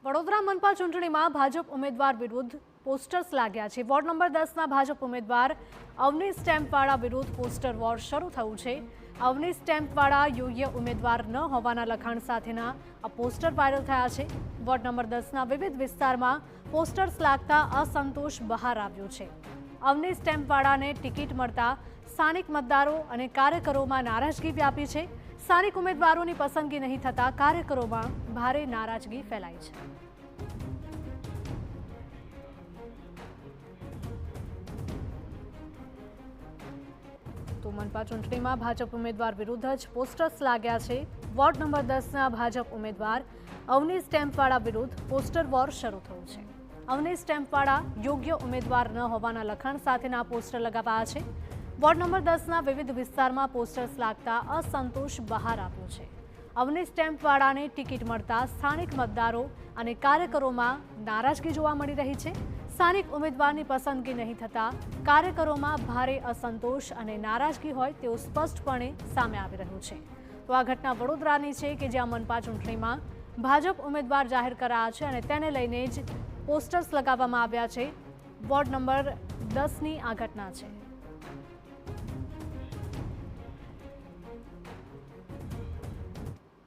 વડોદરા મનપા ચૂંટણીમાં ભાજપ ઉમેદવાર વિરુદ્ધ પોસ્ટર્સ લાગ્યા છે। વોર્ડ નંબર 10ના ભાજપ ઉમેદવાર અવની સ્ટેમ્પવાળા વિરુદ્ધ પોસ્ટર વોર શરૂ થયું છે। અવની સ્ટેમ્પવાળા યોગ્ય ઉમેદવાર ન હોવાના લખાણ સાથેના આ પોસ્ટર વાયરલ થયા છે। વોર્ડ નંબર 10ના વિવિધ વિસ્તારમાં પોસ્ટર્સ લાગતા અસંતોષ બહાર આવ્યો છે। અવની સ્ટેમ્પવાળાને ટિકિટ મળતા સ્થાનિક મતદારો અને કાર્યકરોમાં નારાજગી વ્યાપી છે। સ્થાનિક ઉમેદવારોની પસંદગી નહીં થતા કાર્યકરોમાં ભારે નારાજગી ફેલાઈ છે। તો મનપા ચૂંટણીમાં ભાજપ ઉમેદવાર વિરુદ્ધ જ પોસ્ટર્સ લાગ્યા છે। વોર્ડ નંબર 10ના ભાજપ ઉમેદવાર અવની સ્ટેમ્પવાળા વિરુદ્ધ પોસ્ટર વોર શરૂ થયું છે। અવની સ્ટેમ્પવાળા યોગ્ય ઉમેદવાર ન હોવાના લખાણ સાથેના પોસ્ટર લગાવાયા છે। વોર્ડ નંબર 10ના વિવિધ વિસ્તારમાં પોસ્ટર્સ લાગતા અસંતોષ બહાર આવ્યો છે। અવની સ્ટેમ્પવાળાને ટિકિટ મળતા સ્થાનિક મતદારો અને કાર્યકરોમાં નારાજગી જોવા મળી રહી છે। સ્થાનિક ઉમેદવારની પસંદગી નહીં થતા કાર્યકરોમાં ભારે અસંતોષ અને નારાજગી હોય તેવું સ્પષ્ટપણે સામે આવી રહ્યું છે। તો આ ઘટના વડોદરાની છે કે જ્યાં મનપા ચૂંટણીમાં ભાજપ ઉમેદવાર જાહેર કરાયા છે અને તેને લઈને જ પોસ્ટર્સ લગાવવામાં આવ્યા છે। વોર્ડ નંબર 10ની આ ઘટના છે।